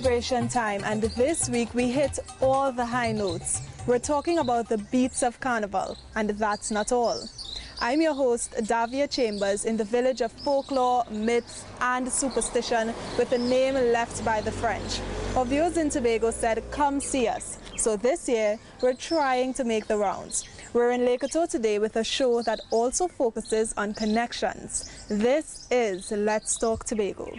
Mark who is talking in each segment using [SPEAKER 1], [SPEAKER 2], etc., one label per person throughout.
[SPEAKER 1] celebration time, and this week we hit all the high notes. We're talking about the beats of Carnival, and that's not all. I'm your host, Davia Chambers, in the village of folklore, myths, and superstition with a name left by the French. Our viewers in Tobago said, "Come see us." So this year, we're trying to make the rounds. We're in Lake Coteau today with a show that also focuses on connections. This is Let's Talk Tobago.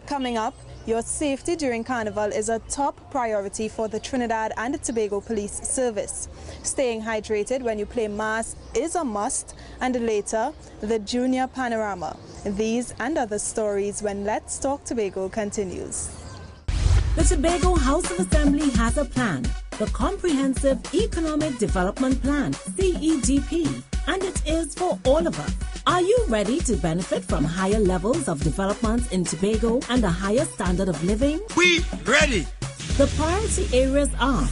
[SPEAKER 1] Coming up, your safety during Carnival is a top priority for the Trinidad and Tobago Police Service. Staying hydrated when you play mass is a must, and later, the Junior Panorama. These and other stories when Let's Talk Tobago continues.
[SPEAKER 2] The Tobago House of Assembly has a plan, the Comprehensive Economic Development Plan, CEDP, and it is for all of us. Are you ready to benefit from higher levels of development in Tobago and a higher standard of living?
[SPEAKER 3] We ready!
[SPEAKER 2] The priority areas are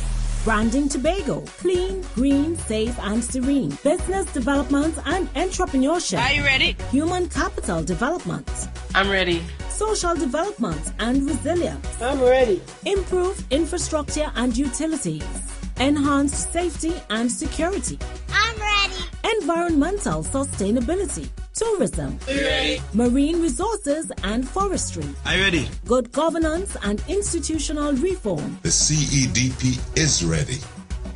[SPEAKER 2] branding Tobago, clean, green, safe and serene, business development and entrepreneurship.
[SPEAKER 4] Are you ready?
[SPEAKER 2] Human capital development.
[SPEAKER 4] I'm ready.
[SPEAKER 2] Social development and resilience.
[SPEAKER 4] I'm ready.
[SPEAKER 2] Improved infrastructure and utilities. Enhanced safety and security.
[SPEAKER 5] I'm ready.
[SPEAKER 2] Environmental sustainability. Tourism.
[SPEAKER 3] Are you ready?
[SPEAKER 2] Marine resources and forestry.
[SPEAKER 3] Are you ready?
[SPEAKER 2] Good governance and institutional reform.
[SPEAKER 6] The CEDP is ready.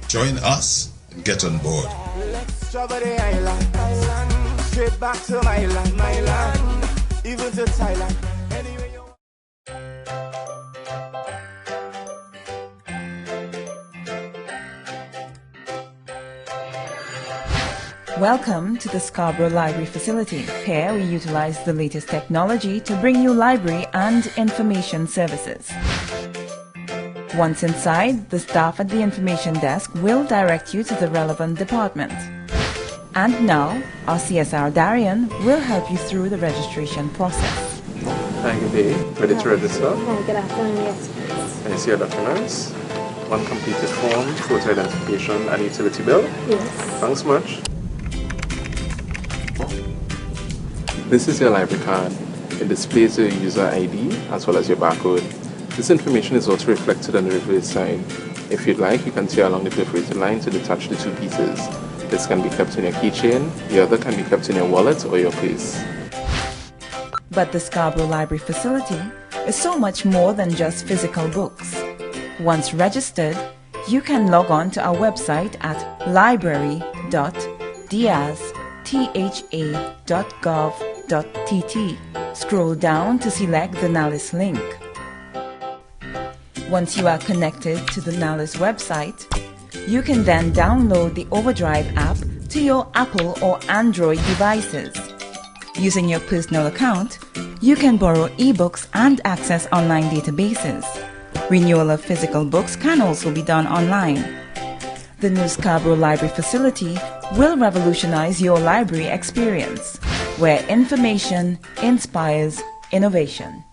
[SPEAKER 6] Join us and get on board.
[SPEAKER 7] Let's travel the island, straight back to my land, even to Thailand. Anyway,
[SPEAKER 8] Welcome to the Scarborough Library facility. Here we utilize the latest technology to bring you library and information services. Once inside, the staff at the information desk will direct you to the relevant department. And now, our CSR Darian will help you through the registration process.
[SPEAKER 9] Hi, good day. Ready to register?
[SPEAKER 5] Hi, good afternoon, yes.
[SPEAKER 9] Can you see your documents? One completed form, photo identification and utility bill?
[SPEAKER 5] Yes.
[SPEAKER 9] Thanks much. This is your library card. It displays your user ID as well as your barcode. This information is also reflected on the reverse side. If you'd like, you can tear along the perforated line to detach the two pieces. This can be kept in your keychain, the other can be kept in your wallet or your purse.
[SPEAKER 8] But the Scarborough Library facility is so much more than just physical books. Once registered, you can log on to our website at library.diaz.gov.tt. Scroll down to select the NALIS link. Once you are connected to the NALIS website, you can then download the Overdrive app to your Apple or Android devices. Using your personal account, you can borrow ebooks and access online databases. Renewal of physical books can also be done online. The new Scarborough Library facility will revolutionize your library experience, where information inspires innovation.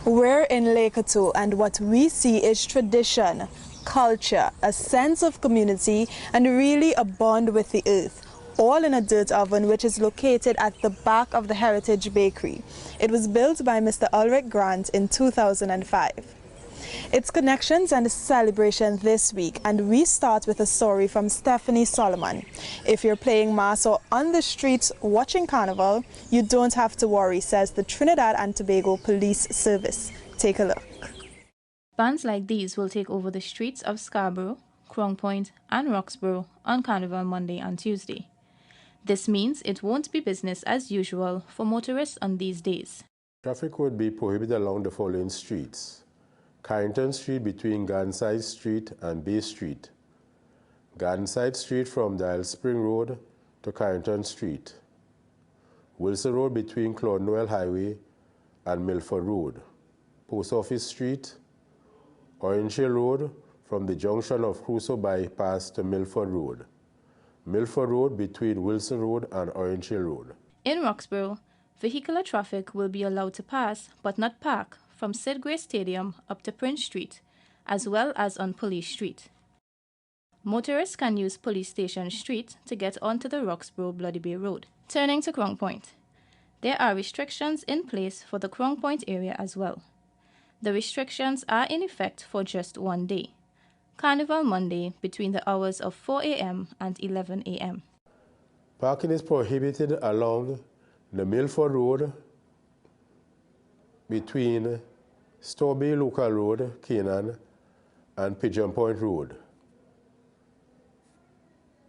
[SPEAKER 1] We're in Lake Coteau, and what we see is tradition, culture, a sense of community, and really a bond with the earth, all in a dirt oven which is located at the back of the Heritage Bakery. It was built by Mr. Ulrich Grant in 2005. It's connections and celebration this week, and we start with a story from Stephanie Solomon. If you're playing mass or on the streets watching Carnival, you don't have to worry, says the Trinidad and Tobago Police Service. Take a look.
[SPEAKER 10] Bands like these will take over the streets of Scarborough, Crown Point and Roxborough on Carnival Monday and Tuesday. This means it won't be business as usual for motorists on these days.
[SPEAKER 11] Traffic would be prohibited along the following streets: Carrington Street between Gardenside Street and Bay Street, Gardenside Street from Dial Spring Road to Carrington Street, Wilson Road between Claude Noel Highway and Milford Road, Post Office Street, Orange Hill Road from the junction of Crusoe Bypass to Milford Road, Milford Road between Wilson Road and Orange Hill Road.
[SPEAKER 10] In Roxborough, vehicular traffic will be allowed to pass but not park from Sid Gray Stadium up to Prince Street, as well as on Police Street. Motorists can use Police Station Street to get onto the Roxborough Bloody Bay Road. Turning to Crown Point, there are restrictions in place for the Crown Point area as well. The restrictions are in effect for just one day, Carnival Monday, between the hours of 4 a.m. and 11 a.m.
[SPEAKER 11] Parking is prohibited along the Milford Road between Storby Local Road, Canaan, and Pigeon Point Road.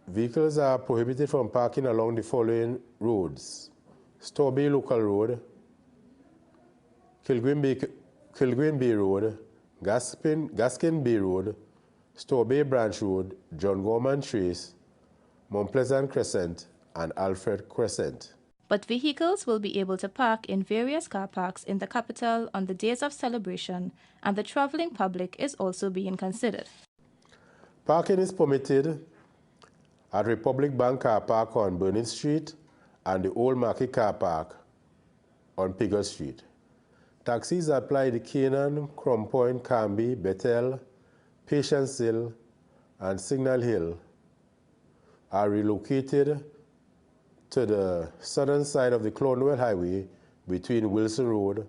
[SPEAKER 11] Vehicles are prohibited from parking along the following roads: Storby Local Road, Kilgreen Bay Road, Gaskin Bay Road, Storby Branch Road, John Gorman Trace, Mount Pleasant Crescent, and Alfred Crescent.
[SPEAKER 10] But vehicles will be able to park in various car parks in the capital on the days of celebration, and the traveling public is also being considered.
[SPEAKER 11] Parking is permitted at Republic Bank Car Park on Burning Street and the Old Market Car Park on Pigger Street. Taxis apply to Canaan, Crum Point, Canby, Bethel, Patience Hill, and Signal Hill are relocated to the southern side of the Clonwell Highway between Wilson Road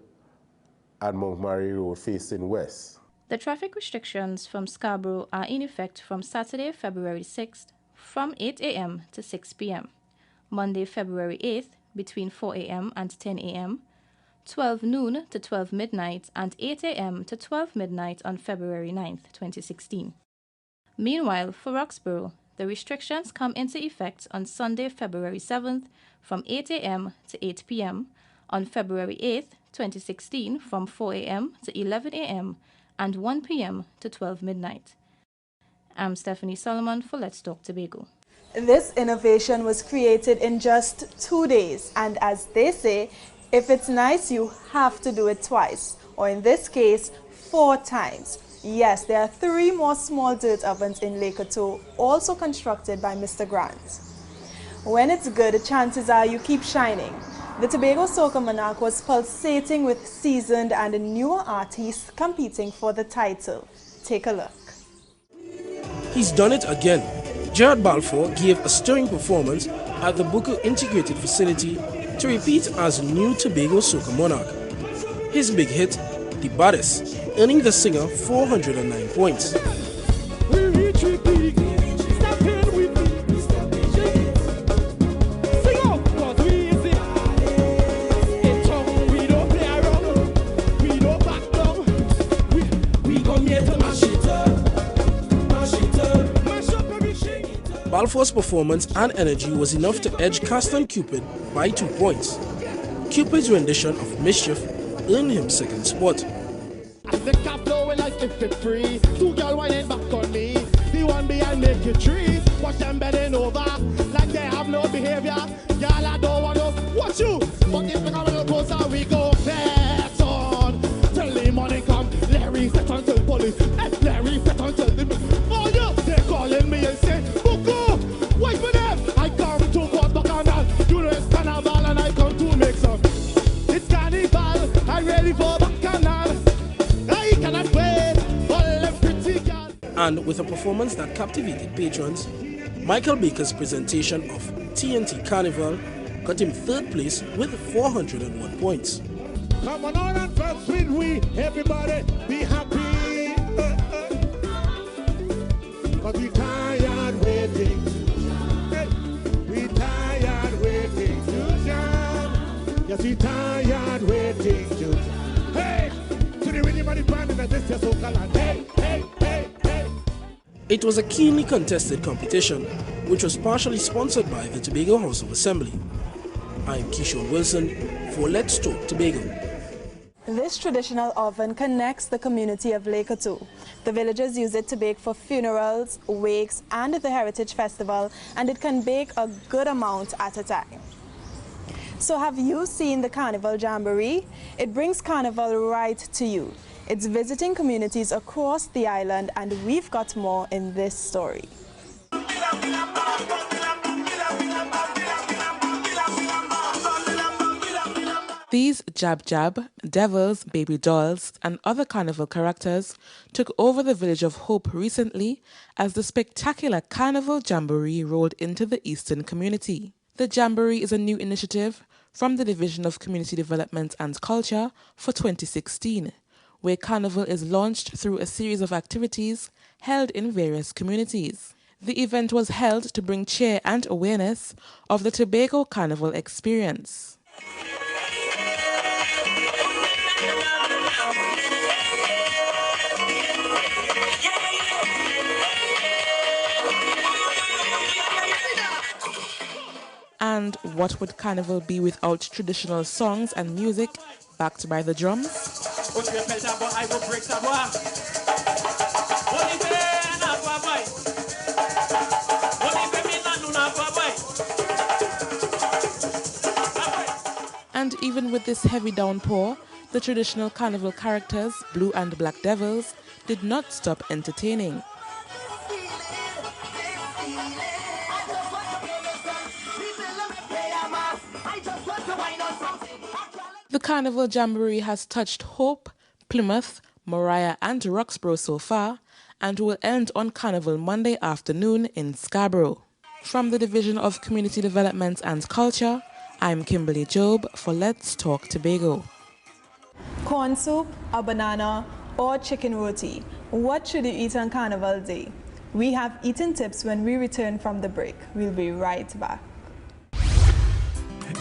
[SPEAKER 11] and Montgomery Road facing west.
[SPEAKER 10] The traffic restrictions from Scarborough are in effect from Saturday, February 6th from 8 a.m. to 6 p.m., Monday, February 8th between 4 a.m. and 10 a.m., 12 noon to 12 midnight, and 8 a.m. to 12 midnight on February 9th, 2016. Meanwhile, for Roxborough, the restrictions come into effect on Sunday, February 7th from 8 a.m. to 8 p.m., on February 8th, 2016 from 4 a.m. to 11 a.m. and 1 p.m. to 12 midnight. I'm Stephanie Solomon for Let's Talk Tobago.
[SPEAKER 1] This innovation was created in just 2 days, and as they say, if it's nice, you have to do it twice, or in this case, 4 times. Yes, there are 3 more small dirt ovens in Lake Oto, also constructed by Mr. Grant. When it's good, chances are you keep shining. The Tobago Soca Monarch was pulsating with seasoned and newer artists competing for the title. Take a look.
[SPEAKER 3] He's done it again. Gerard Balfour gave a stirring performance at the Buku Integrated Facility to repeat as new Tobago Soca Monarch. His big hit, The Baddest, earning the singer 409 points. Balfour's performance and energy was enough to edge Castan Cupid by 2 points. Cupid's rendition of Mischief earned him second spot.
[SPEAKER 7] The cap flowing like if it's free. 2 girl whining back on me. The one behind make it 3. Watch them bending over like they have no behavior. Y'all I don't want to watch you. But if we come a little closer, we go bet on. Till the morning come, Larry set until police. Larry set until the... Oh yeah, they're calling me and say, Buku, wait for them. I come to Port Bacchanal. You know it's carnival and I come to make some. It's carnival, I'm ready for Bacchanal. I cannot wait for them pretty girl.
[SPEAKER 3] And with a performance that captivated patrons, Michael Baker's presentation of TNT Carnival got him 3rd place with 401 points.
[SPEAKER 7] Come on and dance with we, everybody be happy. Cause we tired waiting. Hey, we tired waiting to jam. Yes, we tired waiting to jam. Hey, to the rhythm of the band in this year's soca land. Hey, hey, hey, hey.
[SPEAKER 3] It was a keenly contested competition, which was partially sponsored by the Tobago House of Assembly. I'm Keishon Wilson for Let's Talk Tobago.
[SPEAKER 1] This traditional oven connects the community of Lake Oto. The villagers use it to bake for funerals, wakes, and the Heritage Festival, and it can bake a good amount at a time. So have you seen the Carnival Jamboree? It brings Carnival right to you. It's visiting communities across the island, and we've got more in this story.
[SPEAKER 4] These Jab Jab, devils, baby dolls, and other carnival characters took over the village of Hope recently as the spectacular Carnival Jamboree rolled into the eastern community. The Jamboree is a new initiative from the Division of Community Development and Culture for 2016, where Carnival is launched through a series of activities held in various communities. The event was held to bring cheer and awareness of the Tobago Carnival experience. And what would Carnival be without traditional songs and music backed by the drums? And even with this heavy downpour, the traditional Carnival characters, Blue and Black Devils, did not stop entertaining. The Carnival Jamboree has touched Hope, Plymouth, Moriah and Roxborough so far and will end on Carnival Monday afternoon in Scarborough. From the Division of Community Development and Culture, I'm Kimberly Job for Let's Talk Tobago.
[SPEAKER 1] Corn soup, a banana, or chicken roti. What should you eat on Carnival Day? We have eating tips when we return from the break. We'll be right back.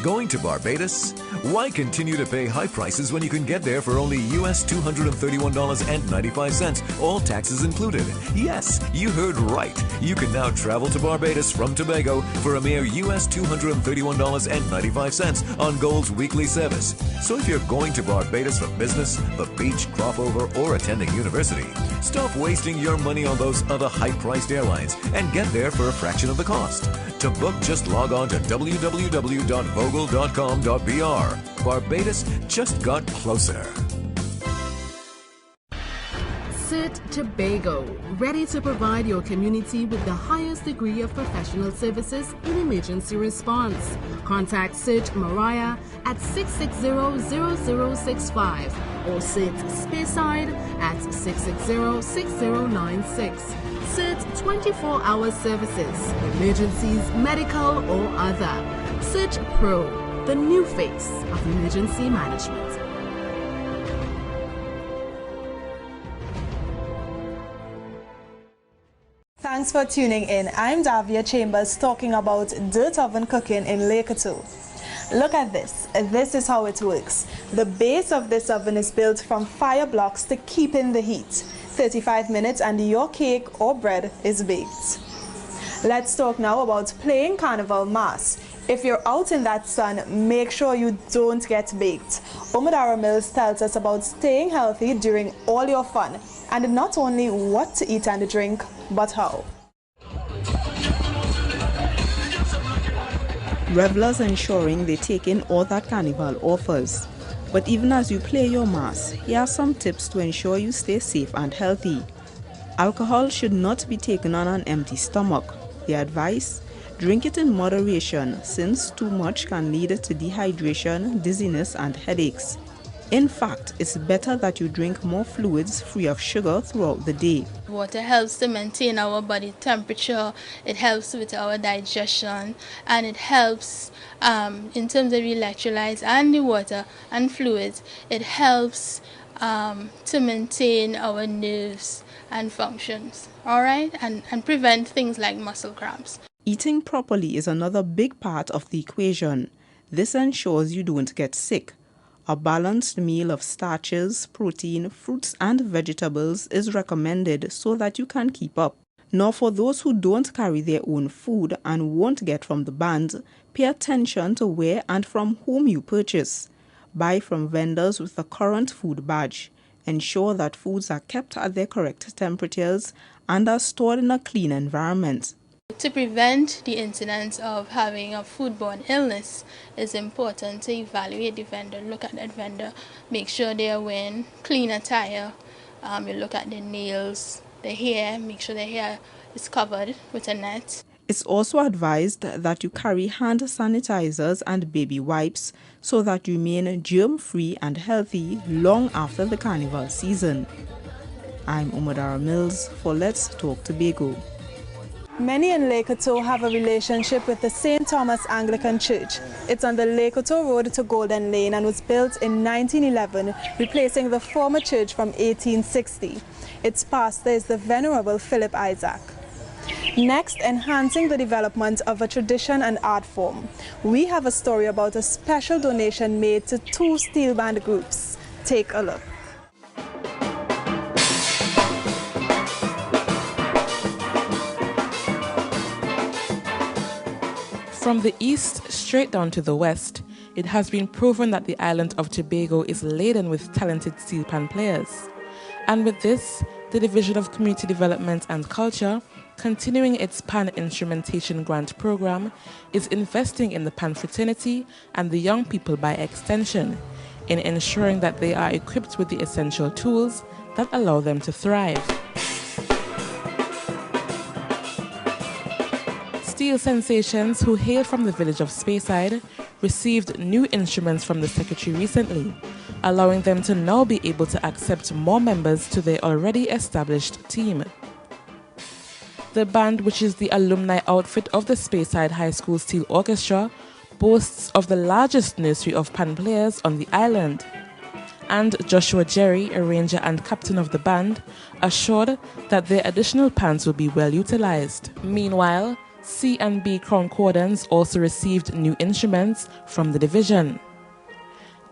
[SPEAKER 12] Going to Barbados? Why continue to pay high prices when you can get there for only US $231.95, all taxes included? Yes, you heard right. You can now travel to Barbados from Tobago for a mere US $231.95 on Gold's weekly service. So if you're going to Barbados for business, the beach, crop over, or attending university, stop wasting your money on those other high-priced airlines and get there for a fraction of the cost. To book, just log on to www.vogel.com.br. Barbados just got closer.
[SPEAKER 13] CIT Tobago, ready to provide your community with the highest degree of professional services in emergency response. Contact CIT Mariah at 660-0065 or CIT Speyside at 660-6096. CIT 24-hour services, emergencies, medical or other. CIT Pro, the new face of emergency management.
[SPEAKER 1] Thanks for tuning in. I'm Davia Chambers talking about dirt oven cooking in Laketo. Look at this. This is how it works. The base of this oven is built from fire blocks to keep in the heat. 35 minutes and your cake or bread is baked. Let's talk now about playing Carnival Mass. If you're out in that sun, make sure you don't get baked. Omadara Mills tells us about staying healthy during all your fun, and not only what to eat and drink, but how.
[SPEAKER 14] Revelers ensuring they take in all that Carnival offers. But even as you play your mass, here are some tips to ensure you stay safe and healthy. Alcohol should not be taken on an empty stomach. The advice? Drink it in moderation, since too much can lead to dehydration, dizziness and headaches. In fact, it's better that you drink more fluids free of sugar throughout the day.
[SPEAKER 15] Water helps to maintain our body temperature, it helps with our digestion, and it helps in terms of electrolytes and the water and fluids. It helps to maintain our nerves and functions, all right, and prevent things like muscle cramps.
[SPEAKER 14] Eating properly is another big part of the equation. This ensures you don't get sick. A balanced meal of starches, protein, fruits and vegetables is recommended so that you can keep up. Now for those who don't carry their own food and won't get from the bands, pay attention to where and from whom you purchase. Buy from vendors with the current food badge. Ensure that foods are kept at their correct temperatures and are stored in a clean environment.
[SPEAKER 15] To prevent the incidence of having a foodborne illness, it's important to evaluate the vendor, look at that vendor, make sure they are wearing clean attire, you look at the nails, the hair, make sure the hair is covered with a net.
[SPEAKER 14] It's also advised that you carry hand sanitizers and baby wipes so that you remain germ-free and healthy long after the Carnival season. I'm Omadara Mills for Let's Talk Tobago.
[SPEAKER 1] Many in Lake Coteau have a relationship with the St. Thomas Anglican Church. It's on the Lake Coteau Road to Golden Lane and was built in 1911, replacing the former church from 1860. Its pastor is the Venerable Philip Isaac. Next, enhancing the development of a tradition and art form. We have a story about a special donation made to 2 steel band groups. Take a look.
[SPEAKER 4] From the east straight down to the west, it has been proven that the island of Tobago is laden with talented steel pan players. And with this, the Division of Community Development and Culture, continuing its Pan Instrumentation Grant Program, is investing in the Pan fraternity and the young people by extension, in ensuring that they are equipped with the essential tools that allow them to thrive. Steel sensations who hail from the village of Speyside received new instruments from the Secretary recently, allowing them to now be able to accept more members to their already established team. The band, which is the alumni outfit of the Speyside High School Steel Orchestra, boasts of the largest nursery of pan players on the island. And Joshua Jerry, arranger and captain of the band, assured that their additional pans will be well utilized. Meanwhile, C&B Crown Cordons also received new instruments from the division.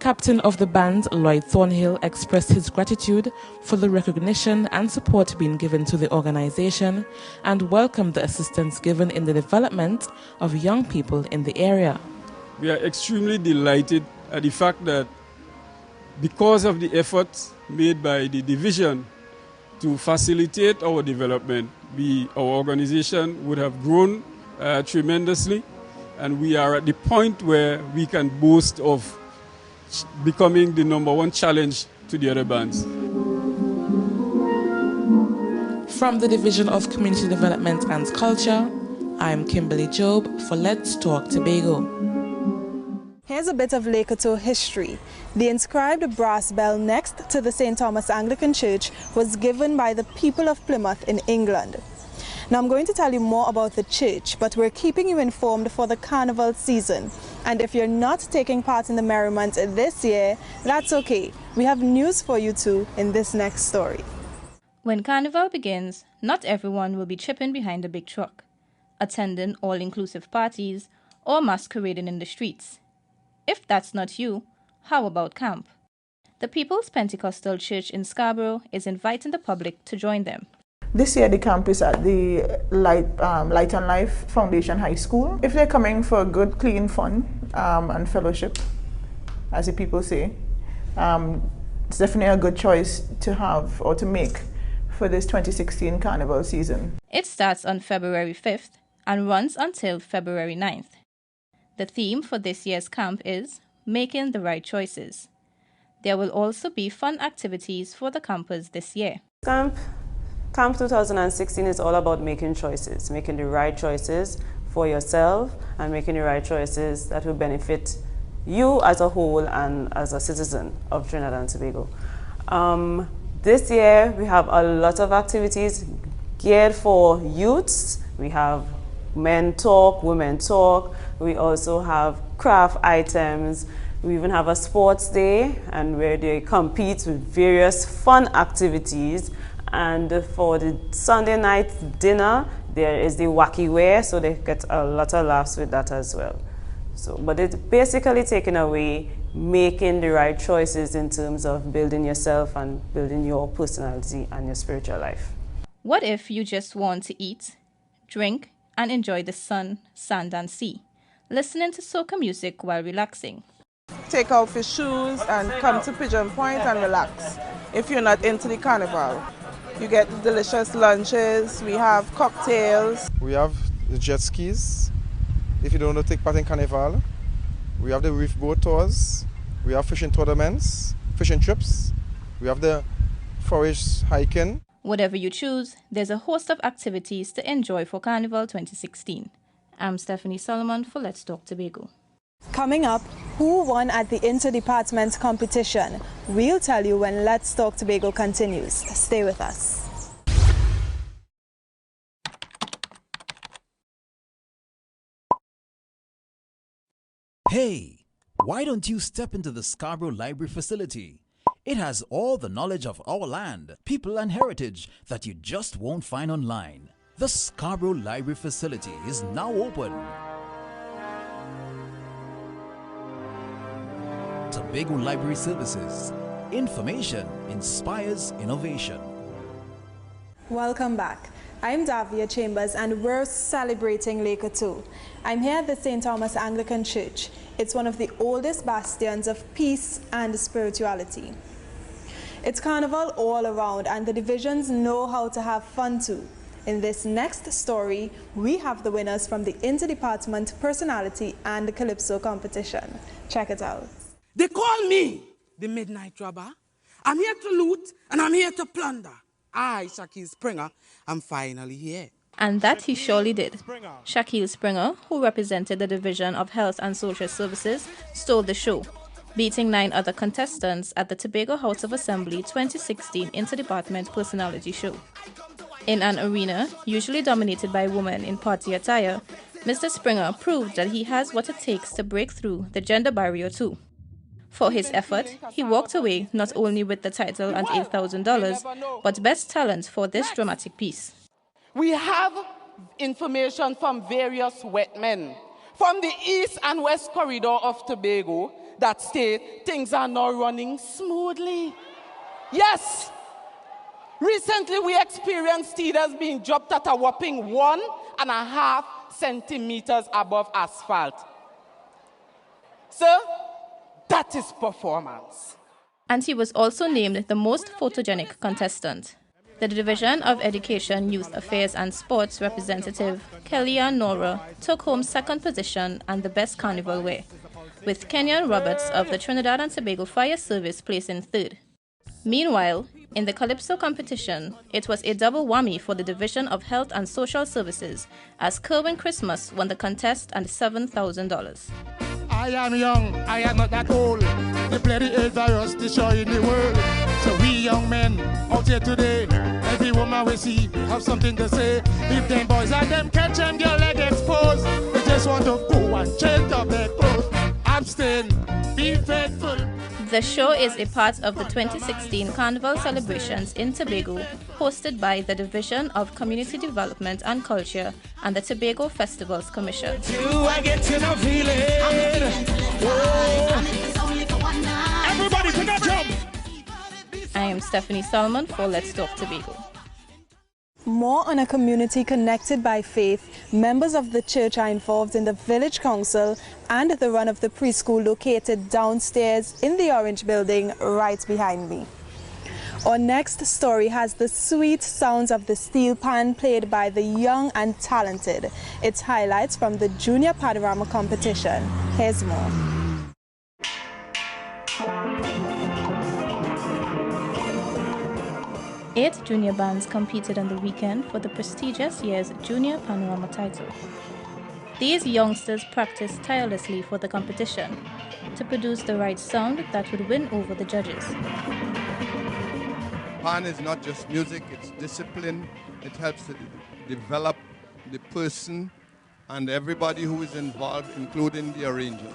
[SPEAKER 4] Captain of the band, Lloyd Thornhill, expressed his gratitude for the recognition and support being given to the organization and welcomed the assistance given in the development of young people in the area.
[SPEAKER 16] We are extremely delighted at the fact that because of the efforts made by the division to facilitate our development, our organization would have grown tremendously, and we are at the point where we can boast of becoming the #1 challenge to the other bands.
[SPEAKER 4] From the Division of Community Development and Culture, I'm Kimberly Job for Let's Talk Tobago.
[SPEAKER 1] Here's a bit of Lake Coteau history. The inscribed brass bell next to the St. Thomas Anglican Church was given by the people of Plymouth in England. Now I'm going to tell you more about the church, but we're keeping you informed for the carnival season. And if you're not taking part in the merriment this year, that's okay. We have news for you too in this next story.
[SPEAKER 10] When carnival begins, not everyone will be chipping behind a big truck, attending all-inclusive parties, or masquerading in the streets. If that's not you, how about camp? The People's Pentecostal Church in Scarborough is inviting the public to join them.
[SPEAKER 17] This year the camp is at the Light on Life Foundation High School. If they're coming for good, clean fun and fellowship, as the people say, it's definitely a good choice to have or to make for this 2016 carnival season.
[SPEAKER 10] It starts on February 5th and runs until February 9th. The theme for this year's camp is Making the Right Choices. There will also be fun activities for the campers this year.
[SPEAKER 18] Camp 2016 is all about making choices, making the right choices for yourself and making the right choices that will benefit you as a whole and as a citizen of Trinidad and Tobago. This year we have a lot of activities geared for youths. We have men talk, women talk. We also have craft items. We even have a sports day and where they compete with various fun activities. And for the Sunday night dinner, there is the wacky wear, so they get a lot of laughs with that as well. But it's basically taking away making the right choices in terms of building yourself and building your personality and your spiritual life.
[SPEAKER 10] What if you just want to eat, drink, and enjoy the sun, sand, and sea, listening to soca music while relaxing?
[SPEAKER 19] Take off your shoes and come to Pigeon Point and relax. If you're not into the carnival, you get delicious lunches, we have cocktails.
[SPEAKER 20] We have the jet skis, if you don't want to take part in carnival. We have the reef boat tours, we have fishing tournaments, fishing trips, we have the forest hiking.
[SPEAKER 10] Whatever you choose, there's a host of activities to enjoy for Carnival 2016. I'm Stephanie Solomon for Let's Talk Tobago.
[SPEAKER 1] Coming up, who won at the interdepartment competition? We'll tell you when Let's Talk Tobago continues. Stay with us.
[SPEAKER 21] Hey, why don't you step into the Scarborough Library facility? It has all the knowledge of our land, people and heritage that you just won't find online. The Scarborough Library facility is now open. Tobago Library Services. Information inspires innovation.
[SPEAKER 1] Welcome back. I'm Davia Chambers and we're celebrating Laker 2. I'm here at the St. Thomas Anglican Church. It's one of the oldest bastions of peace and spirituality. It's carnival all around and the divisions know how to have fun too. In this next story, we have the winners from the Interdepartment Personality and Calypso competition. Check it out.
[SPEAKER 22] They call me the Midnight Robber. I'm here to loot and I'm here to plunder. I, Shaquille Springer, I'm finally here.
[SPEAKER 10] And that he surely did. Shaquille Springer, who represented the Division of Health and Social Services, stole the show, beating 9 other contestants at the Tobago House of Assembly 2016 Interdepartment Personality Show. In an arena usually dominated by women in party attire, Mr. Springer proved that he has what it takes to break through the gender barrier too. For his effort, he walked away not only with the title and $8,000, but Best Talent for this dramatic piece.
[SPEAKER 22] We have information from various wet men from the east and west corridor of Tobago that state things are now running smoothly. Yes! Recently, we experienced teethers being dropped at a whopping 1.5 centimeters above asphalt. Sir, that is performance.
[SPEAKER 10] And he was also named the most photogenic contestant. The Division of Education, Youth Affairs and Sports representative, Kellyanne Nora, took home second position and the best carnival wear, with Kenyon Roberts of the Trinidad and Tobago Fire Service placing third. Meanwhile, in the Calypso competition, it was a double whammy for the Division of Health and Social Services, as Kerwin Christmas won the contest and $7,000.
[SPEAKER 7] I am young, I am not that old. They play the AIDS virus destroying the world. So we young men out here today, every woman we see have something to say. If them boys and them catch them, your leg exposed. They just want to go and change up their clothes. Abstain, be faithful.
[SPEAKER 10] The show is a part of the 2016 Carnival celebrations in Tobago, hosted by the Division of Community Development and Culture and the Tobago Festivals Commission.
[SPEAKER 7] Everybody take a jump!
[SPEAKER 10] I am Stephanie Salmon for Let's Talk Tobago.
[SPEAKER 1] More on a community connected by faith, members of the church are involved in the village council and the run of the preschool located downstairs in the Orange building right behind me. Our next story has the sweet sounds of the steel pan played by the young and talented. It's highlights from the Junior Panorama competition. Here's more.
[SPEAKER 10] Eight junior bands competed on the weekend for the prestigious year's Junior Panorama title. These youngsters practiced tirelessly for the competition to produce the right sound that would win over the judges.
[SPEAKER 23] Pan is not just music, it's discipline. It helps to develop the person and everybody who is involved, including the arrangers.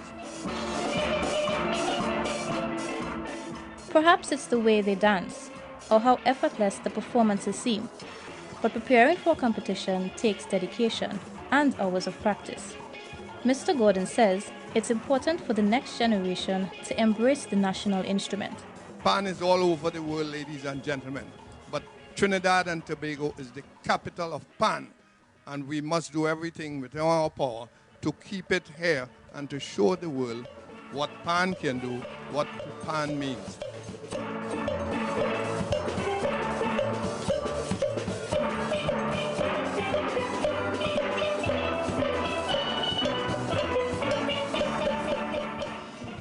[SPEAKER 10] Perhaps it's the way they dance, or how effortless the performances seem. But preparing for competition takes dedication and hours of practice. Mr. Gordon says it's important for the next generation to embrace the national instrument.
[SPEAKER 23] Pan is all over the world, ladies and gentlemen. But Trinidad and Tobago is the capital of Pan. And we must do everything within our power to keep it here and to show the world what Pan can do, what Pan means.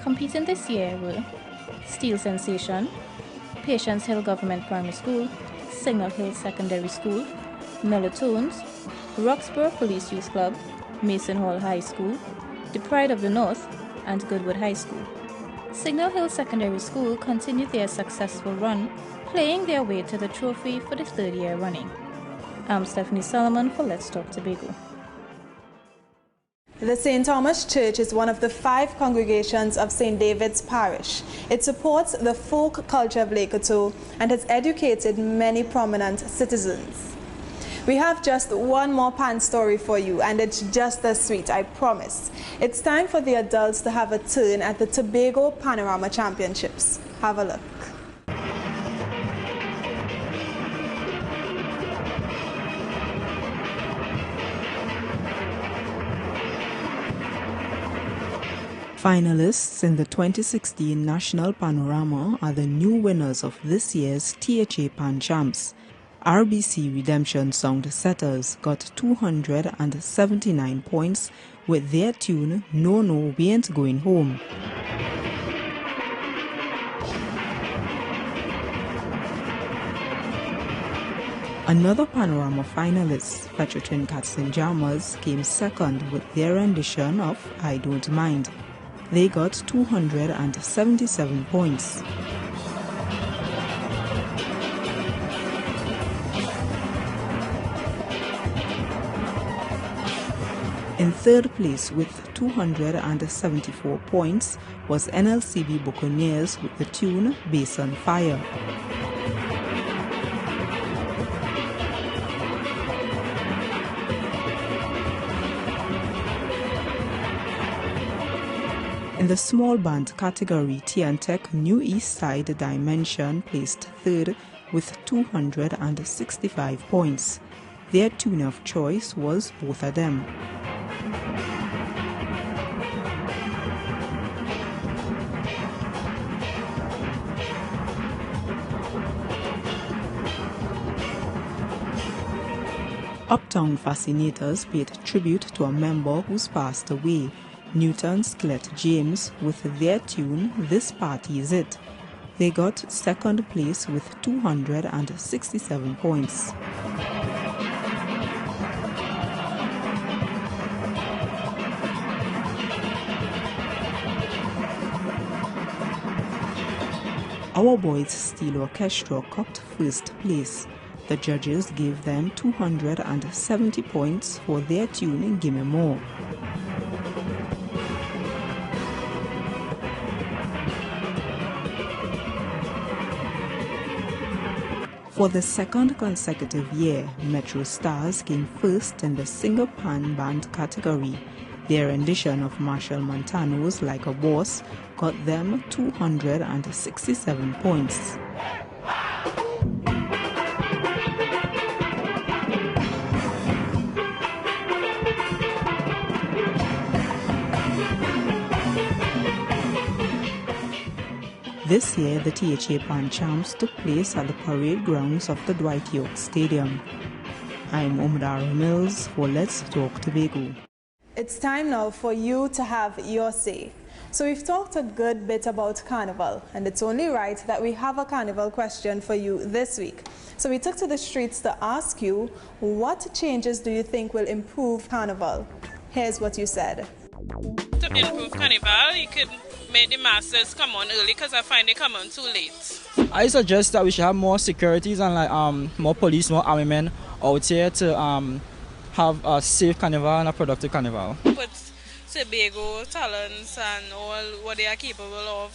[SPEAKER 10] Competing this year were Steel Sensation, Patience Hill Government Primary School, Signal Hill Secondary School, Melatones, Roxborough Police Youth Club, Mason Hall High School, The Pride of the North, and Goodwood High School. Signal Hill Secondary School continued their successful run, playing their way to the trophy for the third year running. I'm Stephanie Solomon for Let's Talk Tobago.
[SPEAKER 1] The St. Thomas Church is one of the 5 congregations of St. David's Parish. It supports the folk culture of Lekotho and has educated many prominent citizens. We have just one more pan story for you, and it's just as sweet, I promise. It's time for the adults to have a turn at the Tobago Panorama Championships. Have a look.
[SPEAKER 14] Finalists in the 2016 National Panorama are the new winners of this year's THA Pan Champs. RBC Redemption Sound Setters got 279 points with their tune No No We Ain't Going Home. Another Panorama finalist, Petro Twin Cats and Jammers, came second with their rendition of I Don't Mind. They got 277 points. In third place with 274 points was NLCB Buccaneers with the tune Base on Fire. In the small band category, Tiantec New East Side Dimension placed third with 265 points. Their tune of choice was Both of Them. Uptown Fascinators paid tribute to a member who's passed away, Newton Skillet James, with their tune This Party Is It. They got second place with 267 points. Our Boys Steel Orchestra copped first place. The judges gave them 270 points for their tune Gimme More. For the second consecutive year, Metro Stars came first in the single pan band category. Their rendition of Marshall Montano's Like a Boss got them 267 points. This year, the THA Pan Champs took place at the parade grounds of the Dwight York Stadium. I'm Omdara Mills for Let's Talk Tobago.
[SPEAKER 1] It's time now for you to have your say. So we've talked a good bit about Carnival, and it's only right that we have a Carnival question for you this week. So we took to the streets to ask you, what changes do you think will improve Carnival? Here's what you said.
[SPEAKER 2] To improve Carnival, you could make the masses come on early because I find they come on too late.
[SPEAKER 5] I suggest that we should have more securities and like more police, more army men out here to have a safe carnival and a productive carnival.
[SPEAKER 2] Put Tobago talents and all what they are capable of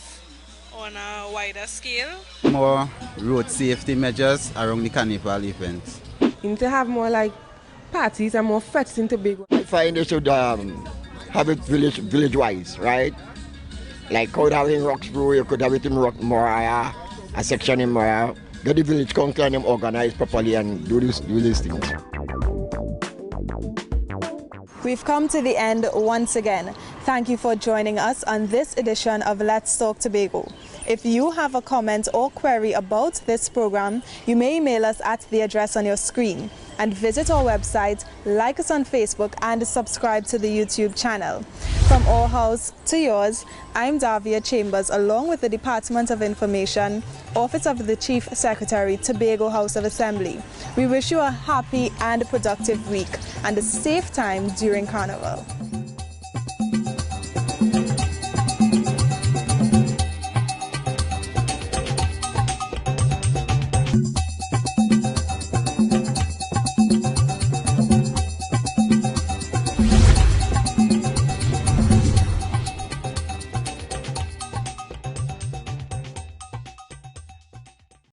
[SPEAKER 2] on a wider scale.
[SPEAKER 6] More road safety measures around the carnival events.
[SPEAKER 24] You need to have more like parties and more fests in Tobago.
[SPEAKER 25] I find they should have it village-wise, right? Like could have it in Roxborough, you could have it in Moriah, a section in Moriah. Get the village council and them organize properly and do these things.
[SPEAKER 1] We've come to the end once again. Thank you for joining us on this edition of Let's Talk Tobago. If you have a comment or query about this program, you may email us at the address on your screen, and visit our website, like us on Facebook, and subscribe to the YouTube channel. From our house to yours, I'm Davia Chambers, along with the Department of Information, Office of the Chief Secretary, Tobago House of Assembly. We wish you a happy and productive week and a safe time during Carnival.